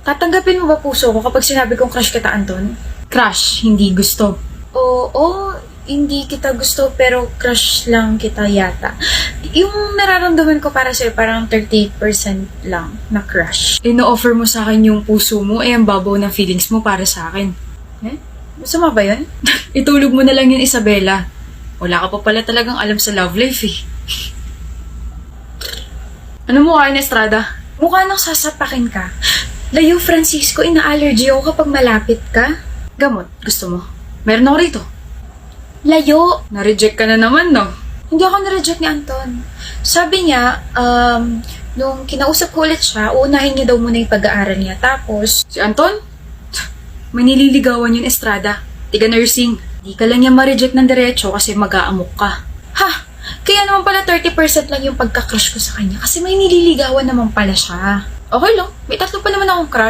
Tatanggapin mo ba puso ko kapag sinabi kong crush kita, Anton? Crush, hindi gusto. Oo, hindi kita gusto pero crush lang kita yata. Yung nararamdaman ko para sa'yo parang 38% lang na crush. Ino-offer mo sa akin yung puso mo, ang babaw ng feelings mo para sa akin. Eh? Masama ba yun? Itulog mo na lang yun, Isabela. Wala ka pa pala talagang alam sa love life eh. Ano mo kain, Estrada? Mukha nang sasapakin ka. Layo, Francisco, ina-allergy ako kapag malapit ka. Gamot, gusto mo? Meron ako rito. Layo! Na-reject ka na naman, no? Hindi ako na-reject ni Anton. Sabi niya, nung kinausap ko ulit siya, uunahin niya daw muna yung pag-aaral niya. Tapos, Si Anton? May nililigawan yun, Estrada. Tiga nursing. Di ka lang niya ma-reject ng diretso kasi mag-aamok ka. ha! Kaya naman pala 30% lang yung pagka-crush ko sa kanya kasi may nililigawan naman pala siya. Okay lang. May tatlo pa naman akong crush.